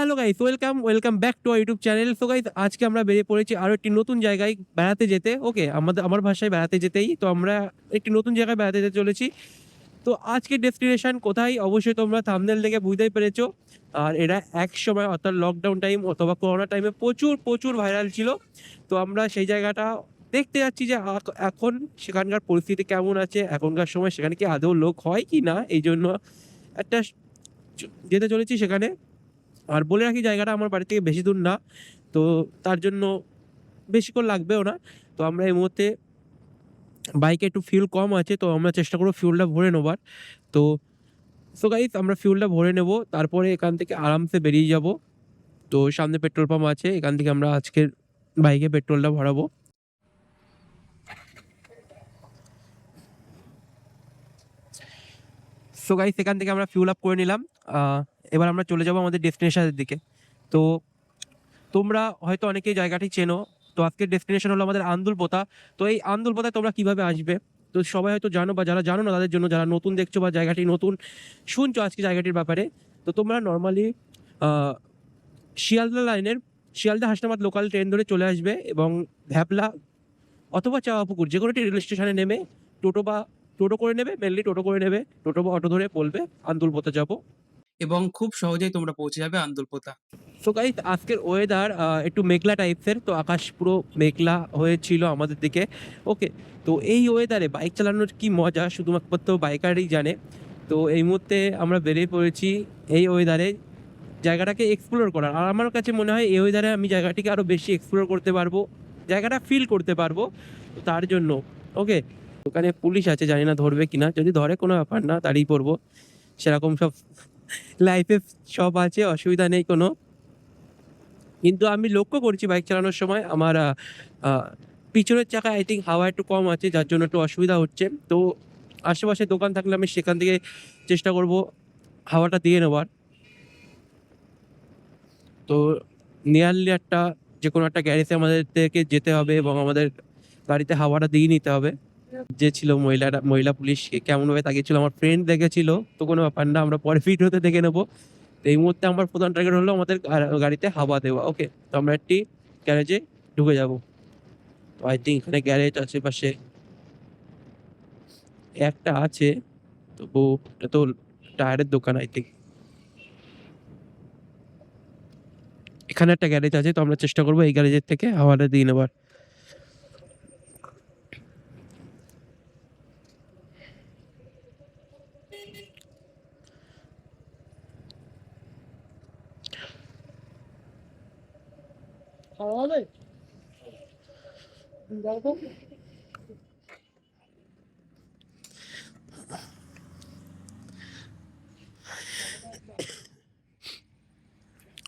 Hello guys, welcome back to our YouTube channel. So guys, আজকে আমরা বেরিয়ে পড়েছি আরো একটি নতুন জায়গায় বেড়াতে যেতে। ওকে, আমার ভাষায় বেড়াতে যেতেই তো আমরা একটি নতুন জায়গায় বেড়াতে যেতে চলেছি। তো আজকের ডেস্টিনেশন কোথায় অবশ্যই তোমরা থাম্বনেল দেখে বুঝতেই পেরেছো। আর এরা এক সময় অর্থাৎ লকডাউন টাইম অথবা করোনা টাইমে প্রচুর প্রচুর ভাইরাল ছিল। তো আমরা সেই জায়গাটা দেখতে যাচ্ছি যে এখন সেখানকার পরিস্থিতি কেমন আছে, এখনকার সময় সেখানে কি আদৌ লোক হয় কি না, এই জন্য একটা যেতে চলেছি সেখানে। আর বলে রাখি, জায়গাটা আমার বাড়ি থেকে বেশি দূর না, তো তার জন্য বেশিক্ষণ লাগবেও না। তো আমরা এই মুহূর্তে বাইকে একটু ফিউল কম আছে, তো আমরা চেষ্টা করবো ফিউলটা ভরে নেবার। তো সো গাইস, আমরা ফিউলটা ভরে নেব, তারপরে এখান থেকে আরামসে বেরিয়ে যাব। তো সামনে পেট্রোল পাম্প আছে, এখান থেকে আমরা আজকের বাইকে পেট্রোলটা ভরাবো। সো গাইস, এখান থেকে আমরা ফিউল আপ করে নিলাম। এবার আমরা চলে যাব আমাদের ডেস্টিনেশনের দিকে। তো তোমরা হয়তো অনেকেই জায়গাটি চেনো। তো আজকের ডেস্টিনেশন হলো আমাদের আন্দুলপোতা। তো এই আন্দুলপোতায় তোমরা কিভাবে আসবে, তো সবাই হয়তো জানো, বা যারা জানো না তাদের জন্য, যারা নতুন দেখছো বা জায়গাটি নতুন শুনছো আজকে জায়গাটির ব্যাপারে, তো তোমরা নর্মালি শিয়ালদা লাইনের শিয়ালদা হাসনাবাদ লোকাল ট্রেন ধরে চলে আসবে এবং ভ্যাপলা অথবা চাওয়াপুকুর যে কোনো একটি রেল স্টেশনে নেমে টোটো করে নেবে, মেনলি টোটো করে নেবে, টোটো বা অটো ধরে বলবে আন্দুলপোতা যাবো। এবং খুব সহজেই তোমরা পৌঁছে যাবে আন্দুলপোতা। সো গাইস, আজকের ওয়েদার একটু মেঘলা টাইপসের, তো আকাশ পুরো মেঘলা হয়েছিল আমাদের দিকে। ওকে, তো এই ওয়েদারে বাইক চালানোর কি মজা শুধুমাত্র বাইকারই জানে। তো এই মুহূর্তে আমরা বেরিয়ে পড়েছি এই ওয়েদারে জায়গাটাকে এক্সপ্লোর করার। আর আমার কাছে মনে হয় এই ওয়েদারে আমি জায়গাটিকে আরও বেশি এক্সপ্লোর করতে পারবো, জায়গাটা ফিল করতে পারবো। তো তার জন্য ওকে, ওখানে পুলিশ আছে, জানি না ধরবে কিনা, যদি ধরে কোনো ব্যাপার না, দাঁড়িয়ে পড়বো। সেরকম সব লাইফে সব আছে, অসুবিধা নেই কোনো। কিন্তু আমি লক্ষ্য করছি বাইক চালানোর সময় আমার পিছনের চাকায় আই থিঙ্ক হাওয়া একটু কম আছে, যার জন্য একটু অসুবিধা হচ্ছে। তো আশেপাশে দোকান থাকলে আমি সেখান থেকে চেষ্টা করব হাওয়াটা দিয়ে নেওয়ার। তো নিয়ারলি যে কোনো একটা গ্যারেজে আমাদেরকে যেতে হবে এবং আমাদের গাড়িতে হাওয়াটা দিয়ে নিতে হবে। যে ছিল মহিলা পুলিশ কেমনভাবে তাকিয়েছিল, আমার ফ্রেন্ড দেখেছিল, তো কোনো ব্যাপার না, আমরা পরে ভিডিওতে দেখে নেবো। তো এই মুহূর্তে আমার প্রধান টার্গেট হলো আমাদের গাড়িতে হাওয়া দেওয়া। ওকে, তো আমরা একটি গ্যারেজে ঢুকে যাব। তো আই থিঙ্ক এখানে গ্যারেজ আশেপাশে একটা আছে, তবু এটা তো টায়ারের দোকান আই থিঙ্ক। এখানে একটা গ্যারেজ আছে, তো আমরা চেষ্টা করবো এই গ্যারেজের থেকে হাওয়াটা দিয়ে নেবার।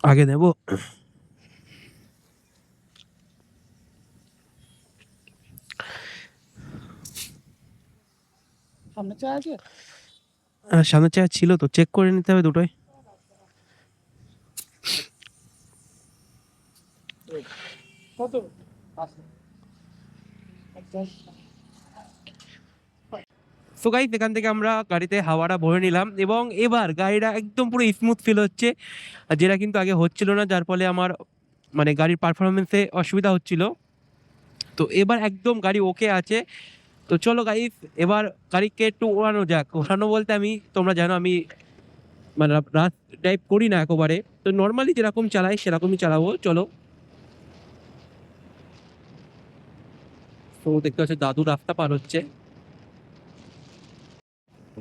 আগে নেব। সামনে চা আছে? সামনে চেয়ার ছিল, তো চেক করে নিতে হবে দুটোই। কত? আছে। আচ্ছা। সো গাইস, এখান থেকে আমরা গাড়িতে হাওয়াটা ভরে নিলাম এবং এবার গাড়িটা একদম পুরো স্মুথ ফিল হচ্ছে, আর যেটা কিন্তু আগে হচ্ছিল না, যার ফলে আমার মানে গাড়ির পারফরমেন্সে অসুবিধা হচ্ছিল। তো এবার একদম গাড়ি ওকে আছে। তো চলো গাইস, এবার গাড়িকে একটু ওড়ানো যাক। ওড়ানো বলতে তোমরা জানো আমি মানে রাত ড্রাইভ করি না একেবারে, তো নর্মালি যেরকম চালাই সেরকমই চালাবো। চলো। তো দেখতে পাচ্ছ দাদু রাস্তা পার হচ্ছে।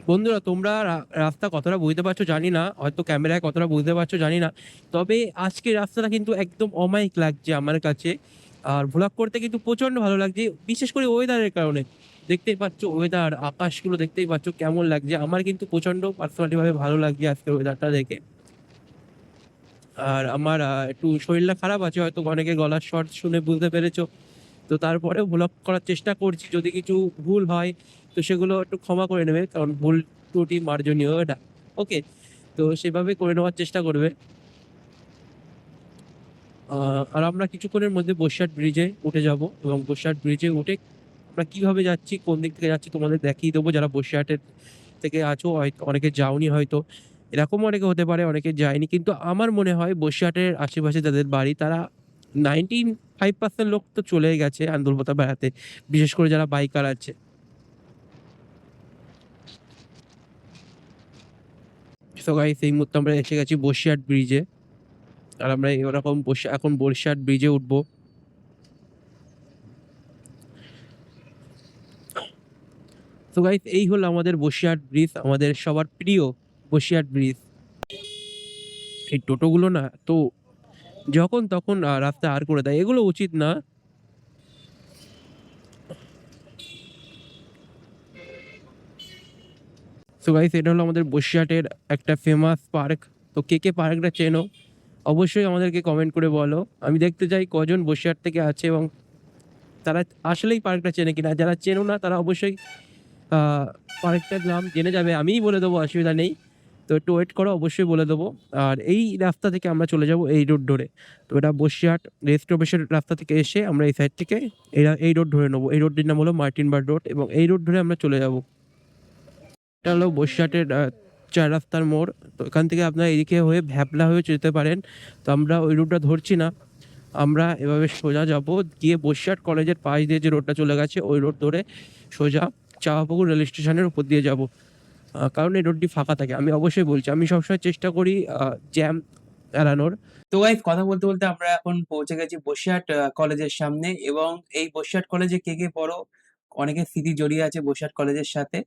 বন্ধুরা, তোমরা রাস্তা কতটা বুঝতে পারছো জানি না, হয়তো ক্যামেরায় কতটা বুঝতে পারছো জানি না, তবে আজকের রাস্তাটা কিন্তু একদম অমায়িক লাগছে আমার কাছে। আর ভ্লগ করতে কিন্তু প্রচণ্ড ভালো লাগছে, বিশেষ করে ওয়েদারের কারণে। দেখতেই পাচ্ছ ওয়েদার, আকাশগুলো দেখতেই পাচ্ছ কেমন লাগছে। আমার কিন্তু প্রচণ্ড পার্সোনালিভাবে ভালো লাগছে আজকের ওয়েদারটা দেখে। আর আমার একটু শরীরটা খারাপ আছে, হয়তো অনেকে গলার স্বর শুনে বুঝতে পেরেছো। তো তারপরেও ভ্লগ করার চেষ্টা করছি, যদি কিছু ভুল হয় তো সেগুলো একটু ক্ষমা করে নেবে, কারণ ভুল ত্রুটি মার্জনীয় এটা। ওকে, তো সেভাবে করে নেওয়ার চেষ্টা করবে। আর আমরা কিছুক্ষণের মধ্যে বসিরহাট ব্রিজে উঠে যাব এবং বসিরহাট ব্রিজে উঠে আমরা কীভাবে যাচ্ছি, কোন দিক থেকে যাচ্ছি তোমাদের দেখিয়ে দেবো। যারা বসিরহাটের থেকে আছো, হয়তো অনেকে যাওনি হয়তো, এরকমও অনেকে হতে পারে, অনেকে যায়নি। কিন্তু আমার মনে হয় বসিরহাটের আশেপাশে যাদের বাড়ি তারা 95% লোক তো চলেই গেছে আন্দুলপোতা বেড়াতে। বিশেষ করে যারা বাইকার আছে। সো গাইস এই মুহূর্তে আমরা এসে গেছি বসিরহাট ব্রিজে। আর আমরা এরকম বসে এখন বসিরহাট ব্রিজে উঠবো। তো গাইস এই হলো আমাদের বসিরহাট ব্রিজ, আমাদের সবার প্রিয় বসিরহাট ব্রিজ। এই টোটোগুলো না তো যখন তখন রাস্তা আর করে দেয়, এগুলো উচিত না। সো গাইস এটা হলো আমাদের বসিরহাটের একটা ফেমাস পার্ক। তো কে কে পার্কটা চেনো অবশ্যই আমাদেরকে কমেন্ট করে বলো। আমি দেখতে চাই কজন বসিরহাট থেকে আছে এবং তারা আসলেই পার্কটা চেনে কিনা। যারা চেনো না তারা অবশ্যই পার্কটার নাম জেনে যাবে, আমিই বলে দেবো, অসুবিধা নেই। তো একটু ওয়েট করো, অবশ্যই বলে দেবো। আর এই রাস্তা থেকে আমরা চলে যাব এই রোড ধরে। তো এটা বসিরহাট রেস্ট অফিসের রাস্তা থেকে এসে আমরা এই সাইড থেকে এই রোড ধরে নেবো। এই রোডটির নাম হলো মার্টিন বার্ড রোড এবং এই রোড ধরে আমরা চলে যাব। এটা হলো বসিরহাটের ৪ রাস্তার মোড়। তো এখান থেকে আপনারা এদিকে হয়ে ভ্যাপলা হয়ে যেতে পারেন। তো আমরা ওই রুটটা ধরছি না, আমরা এভাবে সোজা যাব, গিয়ে বসিরহাট কলেজের পাশ দিয়ে যে রোডটা চলে গেছে ওই রোড ধরে সোজা চাঁপাপুকুর রেল স্টেশনের উপর দিয়ে যাব। কারণ এই রোডটি ফাঁকা থাকে। আমি অবশ্যই বলছি, আমি সবসময় চেষ্টা করি জ্যাম এড়ানোর। তো গাইস কথা বলতে বলতে আমরা এখন পৌঁছে গেছি বসিরহাট কলেজের সামনে, এবং এই বসিরহাট কলেজে কে কে পড়ো অনেকের স্মৃতি জড়িয়ে আছে বসিরহাট কলেজের সাথে।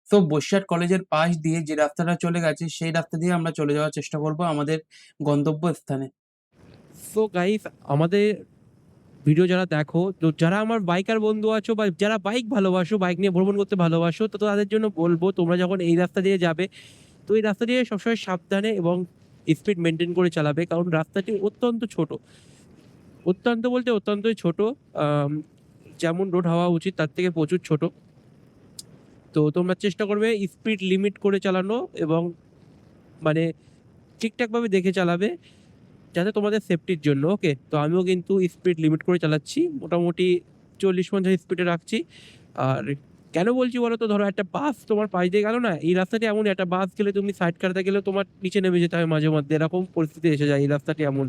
তো বসিরহাট কলেজের পাশ দিয়ে যে রাস্তাটা চলে গেছে সেই রাস্তা দিয়ে আমরা চলে যাওয়ার চেষ্টা করব আমাদের গন্তব্য স্থানে। সো গাইস আমাদের ভিডিও যারা দেখো, তো যারা আমার বাইকার বন্ধু আছো বা যারা বাইক ভালোবাসো, বাইক নিয়ে ভ্রমণ করতে ভালোবাসো, তো তাদের জন্য বলবো তোমরা যখন এই রাস্তা দিয়ে যাবে তো এই রাস্তা দিয়ে সবসময় সাবধানে এবং স্পিড মেনটেন করে চালাবে। কারণ রাস্তাটি অত্যন্ত ছোট, অত্যন্ত বলতে অত্যন্তই ছোট। আম, যেমন রোড হওয়া উচিত তার থেকে প্রচুর ছোট। তো তোমরা চেষ্টা করবে স্পিড লিমিট করে চালানো এবং মানে ঠিকঠাকভাবে দেখে চালাবে যাতে তোমাদের সেফটির জন্য। ওকে, তো আমিও কিন্তু স্পিড লিমিট করে চালাচ্ছি, মোটামুটি 40-50 স্পিডে রাখছি। আর কেন বলছি বলো তো, ধরো একটা বাস তোমার পাশ দিয়ে গেল না, এই রাস্তাটি এমন, একটা বাস গেলে তুমি সাইড কাটাতে গেলে তোমার নিচে নেমে যেতে হয় মাঝে মধ্যে, এরকম পরিস্থিতি এসে যায়। এই রাস্তাটি এমন,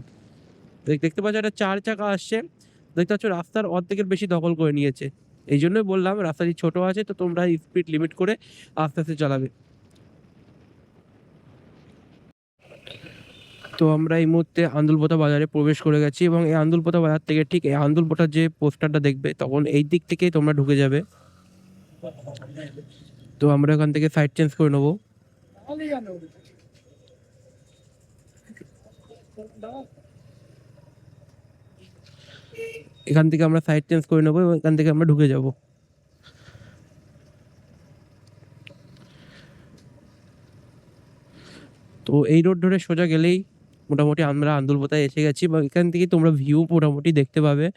দেখতে পাচ্ছ একটা 4 চাকা আসছে, দেখতে পাচ্ছ রাস্তার অর্ধেকের বেশি দখল করে নিয়েছে। এই জন্যই বললাম রাস্তাটি ছোট আছে, তো তোমরা স্পিড লিমিট করে আস্তে আস্তে চালাবে। তো আমরা এই মুহূর্তে আন্দুলপোতা বাজারে প্রবেশ করে গেছি এবং এই আন্দুলপোতা বাজার থেকে ঠিক এই আন্দুলপোতার যে পোস্টারটা দেখবে তখন এই দিক থেকেই তোমরা ঢুকে যাবে। তো আমরা এখান থেকে সাইড চেঞ্জ করে নেবো। তাহলেই জানো। দাও। এখান থেকে আমরা সাইড চেঞ্জ করে নেবো এবং এখান থেকে আমরা ঢুকে যাব। তো এই রোড ধরে সোজা গেলেই মোটামুটি আমরা আন্দুলপোতায় এসে গেছি এবং এখান থেকে তোমরা ভিউ মোটামুটি দেখতে পাবে।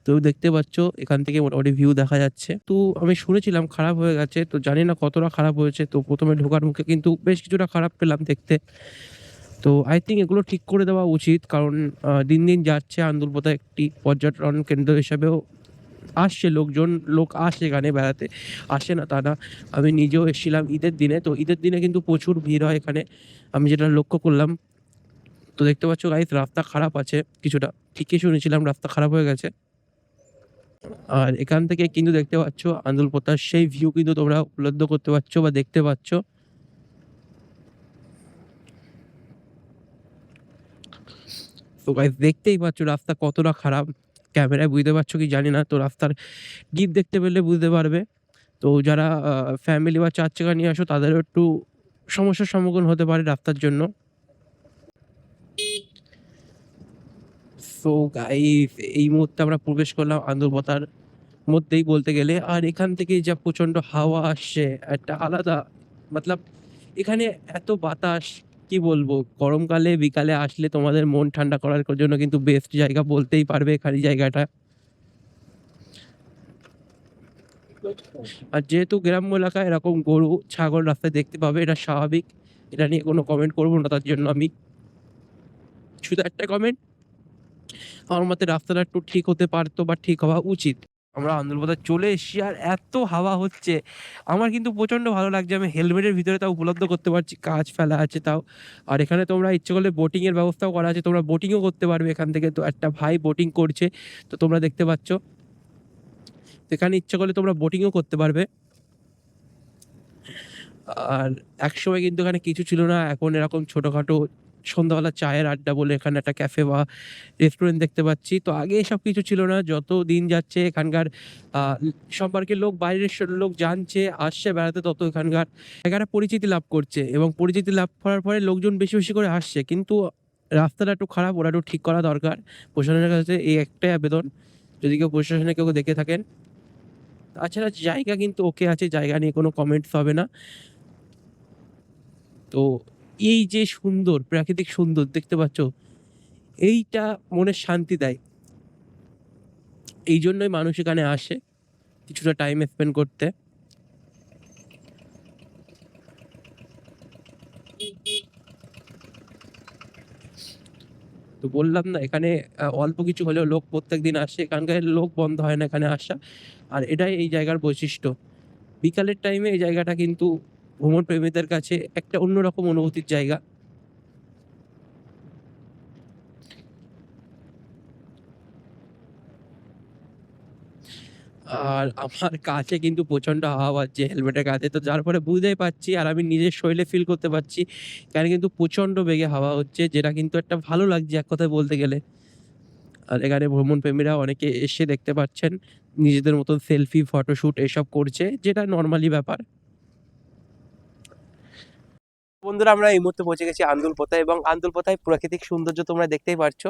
তো দেখতে পাচ্ছ এখান থেকে মোটামুটি ভিউ দেখা যাচ্ছে। তো আমি শুনেছিলাম খারাপ হয়ে গেছে, তো জানি না কতটা খারাপ হয়েছে। তো প্রথমে ঢোকার মুখে কিন্তু বেশ কিছুটা খারাপ পেলাম দেখতে। তো আই থিঙ্ক এগুলো ঠিক করে দেওয়া উচিত, কারণ দিন দিন যাচ্ছে আন্দুলপোতা একটি পর্যটন কেন্দ্র হিসাবেও আসছে লোকজন, লোক আসে এখানে বেড়াতে, আসে না তা না। আমি নিজেও এসেছিলাম ঈদের দিনে, তো ঈদের দিনে কিন্তু প্রচুর ভিড় হয় এখানে, আমি যেটা লক্ষ্য করলাম। তো দেখতে পাচ্ছ গাইস রাস্তা খারাপ আছে কিছুটা, ঠিকই শুনেছিলাম রাস্তা খারাপ হয়ে গেছে। আর এখান থেকে কিন্তু দেখতে পাচ্ছ আন্দুলপোতার সেই ভিউ কিন্তু তোমরা উপলব্ধ করতে পারছো বা দেখতে পাচ্ছ। তো গাইস দেখতেই পাচ্ছ রাস্তা কতটা খারাপ, ক্যামেরায় বুঝতে পারছো কি জানি না। তো রাস্তার ডিপ দেখতে পেলে বুঝতে পারবে। তো যারা ফ্যামিলি বা 4 চাকা নিয়ে আসো তাদেরও একটু সমস্যার সম্মুখীন হতে পারে রাস্তার জন্য। সো গাইস এই মুহূর্তে আমরা প্রবেশ করলাম আন্দুলপোতার মধ্যেই বলতে গেলে। আর এখান থেকে যা প্রচন্ড হাওয়া আসছে একটা আলাদা, মতলব এখানে এত বাতাস, কি বলবো, গরমকালে বিকালে আসলে তোমাদের মন ঠান্ডা করার জন্য কিন্তু বেস্ট জায়গা বলতেই পারবে এখানে জায়গাটা। আর যেহেতু গ্রাম্য এলাকা এরকম গরু ছাগল রাস্তায় দেখতে পাবে, এটা স্বাভাবিক, এটা নিয়ে কোনো কমেন্ট করবো না। তার জন্য আমি শুধু একটা কমেন্ট, আমার মতে রাস্তাটা একটু ঠিক হতে পারতো বা ঠিক হওয়া উচিত। আমরা আন্দুলপোতা চলে এসেছি আর এত হাওয়া হচ্ছে, আমার কিন্তু প্রচণ্ড ভালো লাগছে। আমি হেলমেটের ভিতরে তাও উপলব্ধ করতে পারছি, কাঁচ ফেলা আছে তাও। আর এখানে তোমরা ইচ্ছে করলে বোটিংয়ের ব্যবস্থাও করা আছে, তোমরা বোটিংও করতে পারবে এখান থেকে। তো একটা ভাই বোটিং করছে, তো তোমরা দেখতে পাচ্ছ। তো এখানে ইচ্ছে করলে তোমরা বোটিংও করতে পারবে। আর একসময় কিন্তু এখানে কিছু ছিল না, এখন এরকম ছোটোখাটো সন্ধ্যাবেলা চায়ের আড্ডা বলে এখানে একটা ক্যাফে বা রেস্টুরেন্ট দেখতে পাচ্ছি। তো আগে এসব কিছু ছিল না, যত দিন যাচ্ছে এখানকার সম্পর্কে লোক, বাইরের লোক জানছে, আসছে বেড়াতে, তত এখানকার জায়গাটা পরিচিতি লাভ করছে এবং পরিচিতি লাভ করার পরে লোকজন বেশি বেশি করে আসছে। কিন্তু রাস্তাটা একটু খারাপ, ওটা একটু ঠিক করা দরকার। প্রশাসনের কাছে এই একটাই আবেদন, যদি কেউ প্রশাসনে কেউ দেখে থাকেন। তাছাড়া জায়গা কিন্তু ওকে আছে, জায়গা নিয়ে কোনো কমেন্টস হবে না। তো এই যে সুন্দর প্রাকৃতিক সুন্দর দেখতে পাচ্ছ, এইটা মনে শান্তি দেয়। এই জন্যই মানুষ এখানে আসে কিছুটা টাইম স্পেন্ড করতে। তো বললাম না, এখানে অল্প কিছু হলেও লোক প্রত্যেকদিন আসে, এখানকার লোক বন্ধ হয় না এখানে আসা। আর এটাই এই জায়গার বৈশিষ্ট্য। বিকালের টাইমে এই জায়গাটা কিন্তু ভ্রমণ প্রেমীদের কাছে একটা অন্যরকম অনুভূতির জায়গা। আর আমার কাছে কিন্তু প্রচণ্ড হাওয়া বাজছে হেলমেটের কাছে, তো যার ফলে বুঝতেই পারছি আর আমি নিজের শরীরে ফিল করতে পারছি এখানে কিন্তু প্রচণ্ড বেগে হাওয়া হচ্ছে, যেটা কিন্তু একটা ভালো লাগছে এক কথায় বলতে গেলে। আর এখানে ভ্রমণ প্রেমীরা অনেকে এসে দেখতে পাচ্ছেন নিজেদের মতন সেলফি, ফটোশুট এসব করছে, যেটা নর্মালি ব্যাপার। বন্ধুরা, আমরা এই মুহূর্তে পৌঁছে গেছি আন্দুলপোতা, এবং আন্দুলপোতায় প্রাকৃতিক সৌন্দর্য তোমরা দেখতেই পারছো,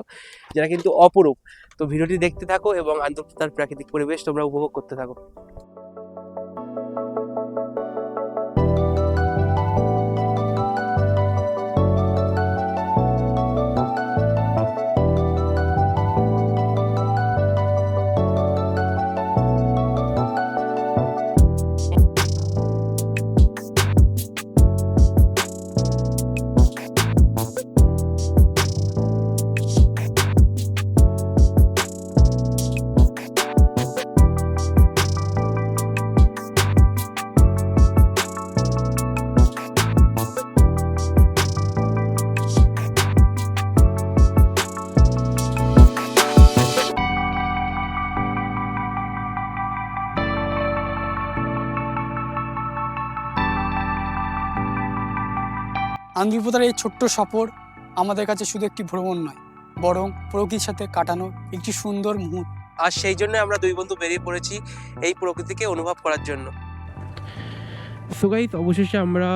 যেটা কিন্তু অপরূপ। তো ভিডিওটি দেখতে থাকো এবং আন্দুলপোতার প্রাকৃতিক পরিবেশ তোমরা উপভোগ করতে থাকো। আন্দুলপোতার এই ছোট্ট সফর আমাদের কাছে শুধু একটি ভ্রমণ নয়, বরং প্রকৃতির সাথে কাটানো একটি সুন্দর মুহূর্ত। আর সেই জন্য আমরা দুই বন্ধু বেরিয়ে পড়েছি এই প্রকৃতিকে অনুভব করার জন্য। সো গাইস, অবশেষে আমরা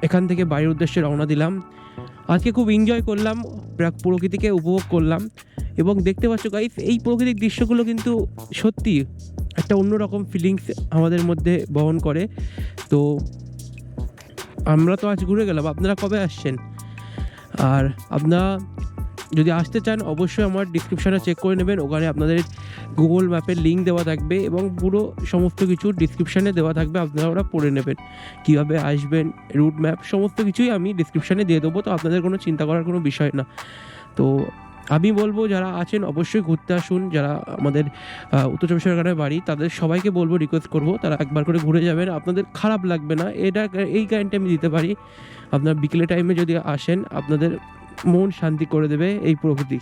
এখান থেকে বাড়ির উদ্দেশ্যে রওনা দিলাম। আজকে খুব এনজয় করলাম, প্রকৃতিকে উপভোগ করলাম। এবং দেখতে পাচ্ছ গাইস, এই প্রাকৃতিক দৃশ্যগুলো কিন্তু সত্যি একটা অন্যরকম ফিলিংস আমাদের মধ্যে বহন করে। তো আমরা তো আজ ঘুরে গেলাম, আপনারা কবে আসছেন? আর আপনারা যদি আসতে চান অবশ্যই আমার ডিসক্রিপশানে চেক করে নেবেন, ওখানে আপনাদের গুগল ম্যাপের লিঙ্ক দেওয়া থাকবে এবং পুরো সমস্ত কিছু ডিসক্রিপশানে দেওয়া থাকবে, আপনারা ওরা পড়ে নেবেন। কীভাবে আসবেন, রুট ম্যাপ সমস্ত কিছুই আমি ডিসক্রিপশানে দিয়ে দেবো, তো আপনাদের কোনো চিন্তা করার কোনো বিষয় না। তো আমি বলবো যারা আছেন অবশ্যই ঘুরতে আসুন, যারা আমাদের উত্তর চব্বিশ পরগনায় বাড়ি তাদের সবাইকে বলবো, রিকোয়েস্ট করবো তারা একবার করে ঘুরে যাবেন, আপনাদের খারাপ লাগবে না, এই গ্যারান্টি আমি দিতে পারি। আপনার বিকেলের টাইমে যদি আসেন আপনাদের মন শান্তি করে দেবে এই প্রকৃতি।